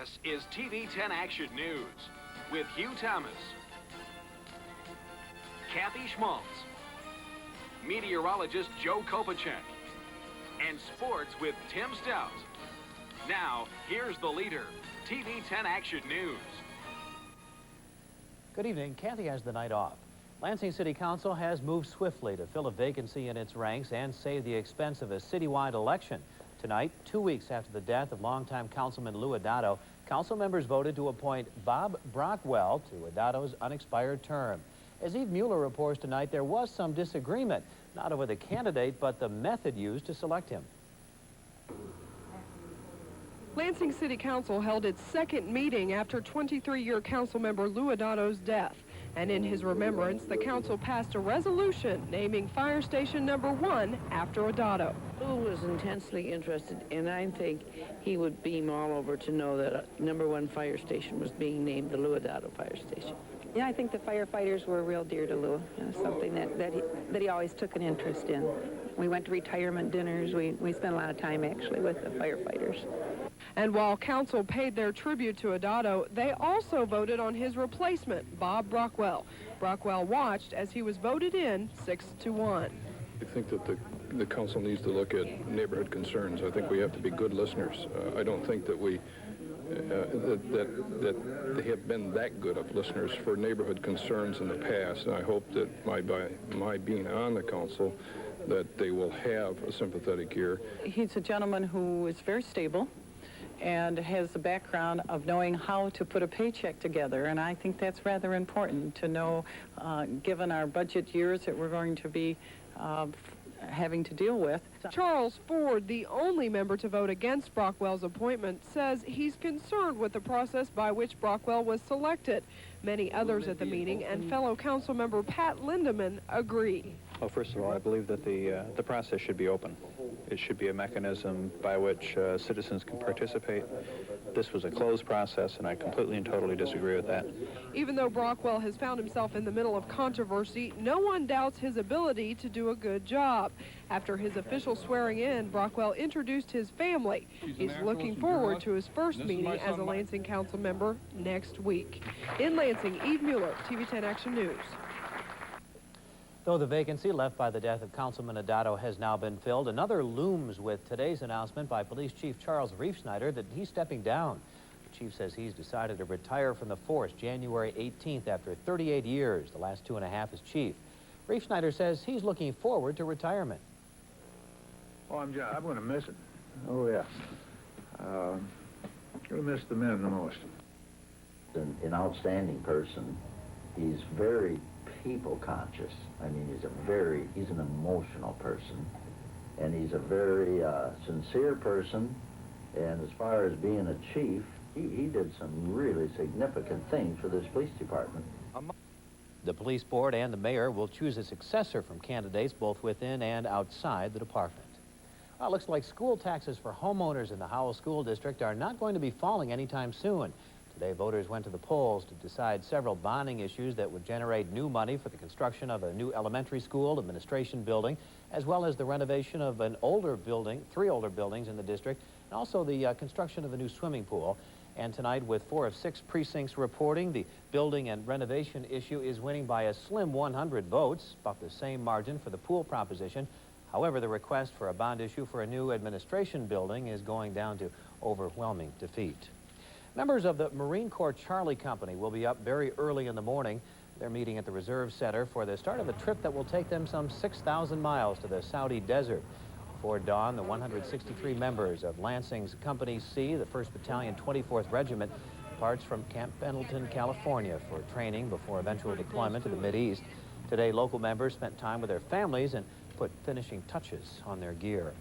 This is TV 10 Action News with Hugh Thomas, Kathy Schmaltz, meteorologist Joe Kopacek, and sports with Tim Stout. Now, here's the leader, TV 10 Action News. Good evening. Kathy has the night off. Lansing City Council has moved swiftly to fill a vacancy in its ranks and save the expense of a citywide election. Tonight, 2 weeks after the death of longtime Councilman Lou Adato, council members voted to appoint Bob Brockwell to Adato's unexpired term. As Eve Mueller reports tonight, there was some disagreement, not over the candidate, but the method used to select him. Lansing City Council held its second meeting after 23-year council member Lou Adato's death. And in his remembrance, the council passed a resolution naming Fire Station Number 1 after Adato. Lou was intensely interested, and I think he would beam all over to know that Number 1 fire station was being named the Lou Adato Fire Station. Yeah, I think the firefighters were real dear to Lou. Something that he always took an interest in. We went to retirement dinners. We spent a lot of time, actually, with the firefighters. And while council paid their tribute to Adato, they also voted on his replacement, Bob Brockwell. Brockwell watched as he was voted in 6-1. I think that the council needs to look at neighborhood concerns. I think we have to be good listeners. I don't think that we that they have been that good of listeners for neighborhood concerns in the past, and I hope that by my being on the council that they will have a sympathetic ear. He's a gentleman who is very stable and has the background of knowing how to put a paycheck together, and I think that's rather important to know, given our budget years that we're going to be having to deal with. Charles Ford, the only member to vote against Brockwell's appointment, says he's concerned with the process by which Brockwell was selected. Many others at the meeting and fellow council member Pat Lindeman agree. Well, first of all, I believe that the process should be open. It should be a mechanism by which citizens can participate. This was a closed process, and I completely and totally disagree with that. Even though Brockwell has found himself in the middle of controversy, no one doubts his ability to do a good job. After his official swearing in, Brockwell introduced his family. He's looking forward to his first meeting as a Lansing council member next week. In Lansing, Eve Mueller, TV 10 Action News. Though the vacancy left by the death of Councilman Adato has now been filled, another looms with today's announcement by Police Chief Charles Riefsnyder that he's stepping down. The chief says he's decided to retire from the force January 18th after 38 years, the last 2.5 as chief. Riefsnyder says he's looking forward to retirement. Oh, I'm going to miss it. Oh, yeah. Going to miss the men the most. An outstanding person. He's very people conscious. I mean, he's an emotional person, and he's a very sincere person. And as far as being a chief, he did some really significant things for this police department. The police board and the mayor will choose a successor from candidates both within and outside the department. Well, it looks like school taxes for homeowners in the Howell School District are not going to be falling anytime soon. Today, voters went to the polls to decide several bonding issues that would generate new money for the construction of a new elementary school, administration building, as well as the renovation of an older building, 3 older buildings in the district, and also the construction of a new swimming pool. And tonight, with 4 of 6 precincts reporting, the building and renovation issue is winning by a slim 100 votes, about the same margin for the pool proposition. However, the request for a bond issue for a new administration building is going down to overwhelming defeat. Members of the Marine Corps Charlie Company will be up very early in the morning. They're meeting at the Reserve Center for the start of a trip that will take them some 6,000 miles to the Saudi desert. Before dawn, the 163 members of Lansing's Company C, the 1st Battalion, 24th Regiment, departs from Camp Pendleton, California for training before eventual deployment to the Mideast. Today, local members spent time with their families and put finishing touches on their gear.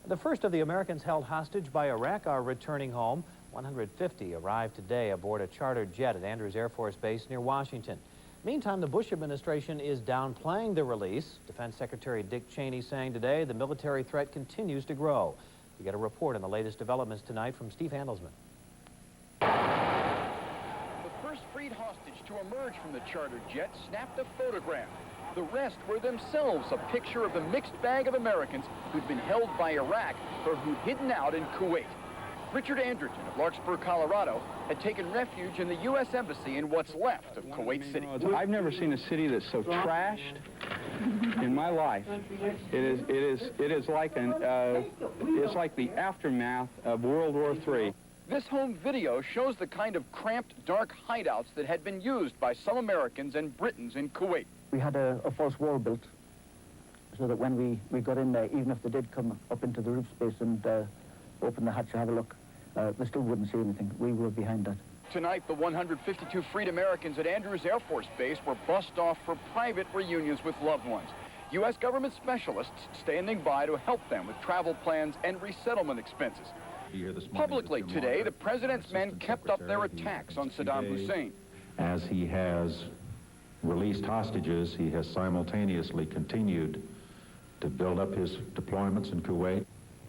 The first of the Americans held hostage by Iraq are returning home. 150 arrived today aboard a chartered jet at Andrews Air Force Base near Washington. Meantime, the Bush administration is downplaying the release. Defense Secretary Dick Cheney saying today the military threat continues to grow. We get a report on the latest developments tonight from Steve Handelsman. The first freed hostage to emerge from the chartered jet snapped a photograph. The rest were themselves a picture of the mixed bag of Americans who'd been held by Iraq or who'd hidden out in Kuwait. Richard Anderton of Larkspur, Colorado, had taken refuge in the U.S. Embassy in what's left of Kuwait City. I've never seen a city that's so trashed in my life. It is like it's like the aftermath of World War III. This home video shows the kind of cramped, dark hideouts that had been used by some Americans and Britons in Kuwait. We had a false wall built so that when we got in there, even if they did come up into the roof space and open the hatch to have a look, they still wouldn't see anything. We were behind that. Tonight, the 152 freed Americans at Andrews Air Force Base were bussed off for private reunions with loved ones. U.S. government specialists standing by to help them with travel plans and resettlement expenses. Publicly today, the president's men kept up their attacks on Saddam Hussein. As he has released hostages, he has simultaneously continued to build up his deployments in Kuwait.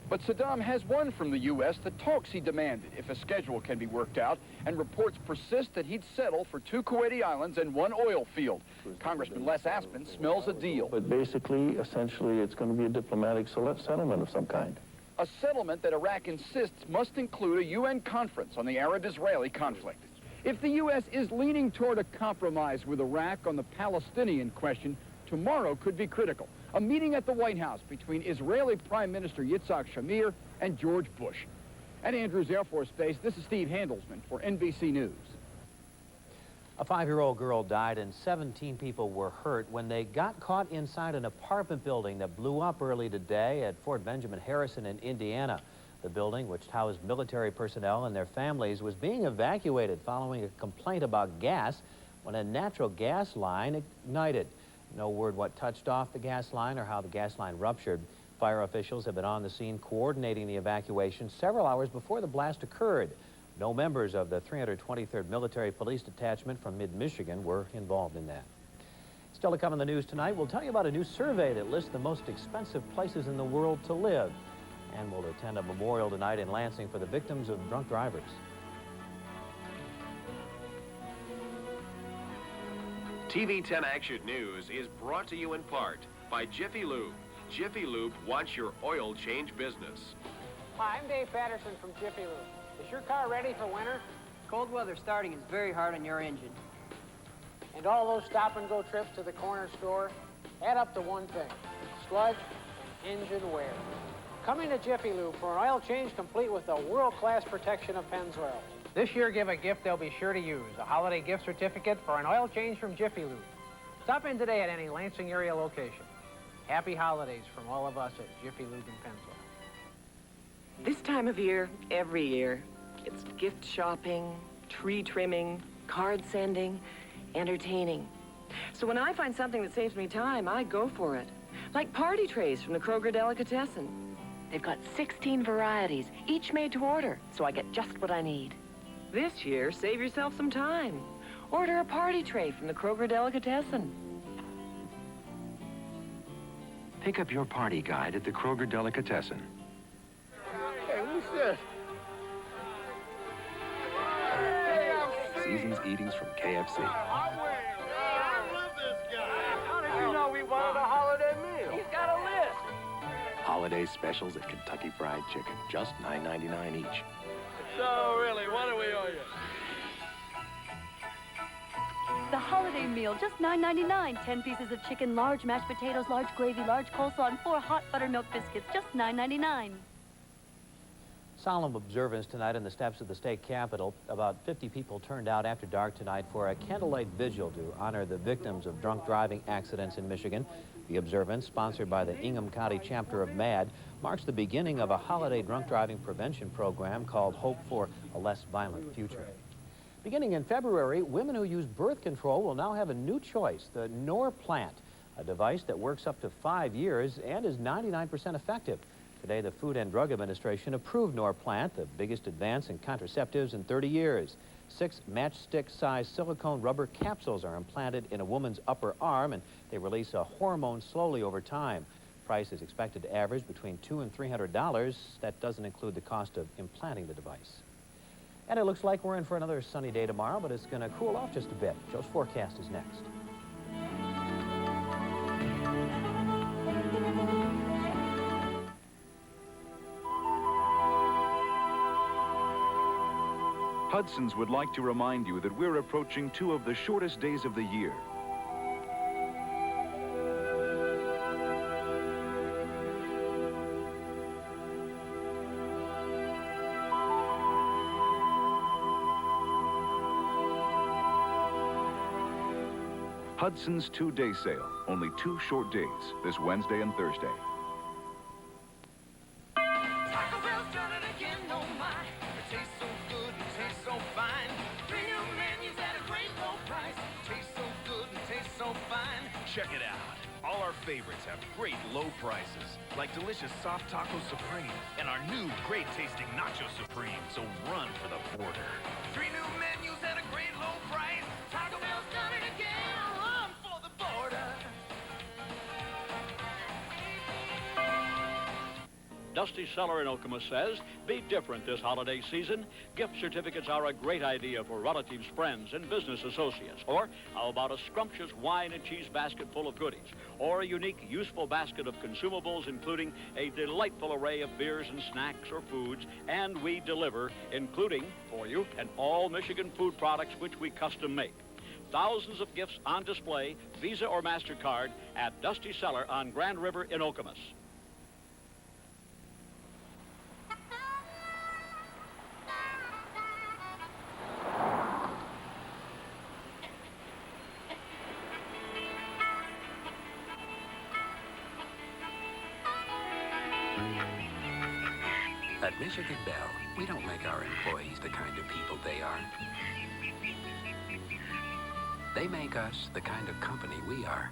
But Saddam has won from the U.S. the talks he demanded if a schedule can be worked out, and reports persist that he'd settle for 2 Kuwaiti islands and 1 oil field. Congressman Les Aspin smells a deal. But basically, essentially, it's going to be a diplomatic settlement of some kind. A settlement that Iraq insists must include a UN conference on the Arab-Israeli conflict. If the U.S. is leaning toward a compromise with Iraq on the Palestinian question, tomorrow could be critical. A meeting at the White House between Israeli Prime Minister Yitzhak Shamir and George Bush. At Andrews Air Force Base, this is Steve Handelsman for NBC News. A 5-year-old girl died and 17 people were hurt when they got caught inside an apartment building that blew up early today at Fort Benjamin Harrison in Indiana. The building, which housed military personnel and their families, was being evacuated following a complaint about gas when a natural gas line ignited. No word what touched off the gas line or how the gas line ruptured. Fire officials have been on the scene coordinating the evacuation several hours before the blast occurred. No members of the 323rd Military Police Detachment from mid-Michigan were involved in that. Still to come in the news tonight, we'll tell you about a new survey that lists the most expensive places in the world to live. And we'll attend a memorial tonight in Lansing for the victims of drunk drivers. TV 10 Action News is brought to you in part by Jiffy Lube. Jiffy Lube wants your oil change business. Hi, I'm Dave Patterson from Jiffy Lube. Is your car ready for winter? Cold weather starting is very hard on your engine. And all those stop-and-go trips to the corner store add up to one thing: sludge and engine wear. Come into Jiffy Lube for an oil change complete with the world-class protection of Pennzoil. This year, give a gift they'll be sure to use: a holiday gift certificate for an oil change from Jiffy Lube. Stop in today at any Lansing area location. Happy holidays from all of us at Jiffy Lube in Pennzoil. This time of year, every year, it's gift shopping, tree trimming, card sending, entertaining. So when I find something that saves me time, I go for it. Like party trays from the Kroger Delicatessen. They've got 16 varieties, each made to order, so I get just what I need. This year, save yourself some time. Order a party tray from the Kroger Delicatessen. Pick up your party guide at the Kroger Delicatessen. Hey, who's this? Season's eatings from KFC. I love this guy. How did you know we wanted a holiday meal? He's got a list. Holiday specials at Kentucky Fried Chicken, just $9.99 each. So, really, what do we owe you? The holiday meal, just $9.99. 10 pieces of chicken, large mashed potatoes, large gravy, large coleslaw, and 4 hot buttermilk biscuits, just $9.99. Solemn observance tonight on the steps of the state capitol. About 50 people turned out after dark tonight for a candlelight vigil to honor the victims of drunk driving accidents in Michigan. The observance, sponsored by the Ingham County chapter of MAD, marks the beginning of a holiday drunk driving prevention program called Hope for a Less Violent Future. Beginning in February, women who use birth control will now have a new choice, the Norplant, a device that works up to 5 years and is 99% effective. Today, the Food and Drug Administration approved Norplant, the biggest advance in contraceptives in 30 years. 6 matchstick-sized silicone rubber capsules are implanted in a woman's upper arm, and they release a hormone slowly over time. Price is expected to average between $200 and $300. That doesn't include the cost of implanting the device. And it looks like we're in for another sunny day tomorrow, but it's going to cool off just a bit. Joe's forecast is next. Hudson's would like to remind you that we're approaching 2 of the shortest days of the year. Hudson's 2-day sale, only 2 short days, this Wednesday and Thursday. Taco Bell's done it again, oh my. It tastes so good and tastes so fine. 3 new menus at a great low price. Tastes so good and tastes so fine. Check it out. All our favorites have great low prices, like delicious soft taco supreme and our new great tasting nacho supreme. So run for the border. 3 new menus at a great low price. Taco Bell's done it again. Run for the border. Dusty Cellar in Okemos says, be different this holiday season. Gift certificates are a great idea for relatives, friends, and business associates. Or how about a scrumptious wine and cheese basket full of goodies? Or a unique, useful basket of consumables, including a delightful array of beers and snacks or foods. And we deliver, including, for you, an all-Michigan food products which we custom make. Thousands of gifts on display, Visa or MasterCard, at Dusty Cellar on Grand River in Okemos. At Michigan Bell, we don't make our employees the kind of people they are. They make us the kind of company we are.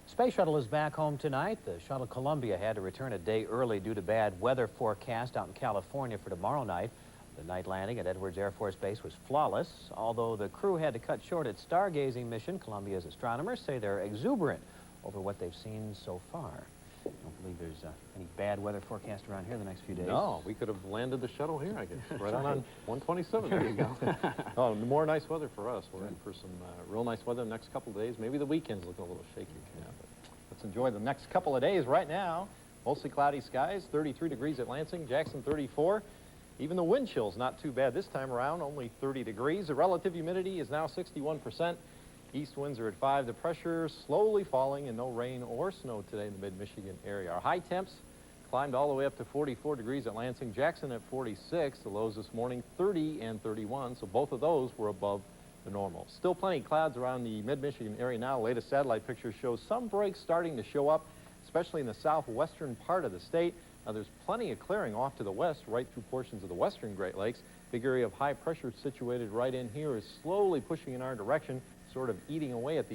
Space Shuttle is back home tonight. The shuttle Columbia had to return a day early due to bad weather forecast out in California for tomorrow night. The night landing at Edwards Air Force Base was flawless. Although the crew had to cut short its stargazing mission, Columbia's astronomers say they're exuberant over what they've seen so far. I don't believe there's any bad weather forecast around here the next few days. No, we could have landed the shuttle here, I guess. Right on 127, there you go. Oh, more nice weather for us. We're in for some real nice weather the next couple of days. Maybe the weekend's looking a little shaky. Yeah, but let's enjoy the next couple of days right now. Mostly cloudy skies, 33 degrees at Lansing, Jackson 34. Even the wind chill's not too bad this time around, only 30 degrees. The relative humidity is now 61%. East winds are at 5. The pressure slowly falling and no rain or snow today in the mid-Michigan area. Our high temps climbed all the way up to 44 degrees at Lansing, Jackson at 46. The lows this morning 30 and 31, so both of those were above the normal. Still plenty of clouds around the mid-Michigan area now. Latest satellite pictures show some breaks starting to show up, especially in the southwestern part of the state. Now there's plenty of clearing off to the west, right through portions of the western Great Lakes. Big area of high pressure situated right in here is slowly pushing in our direction, sort of eating away at the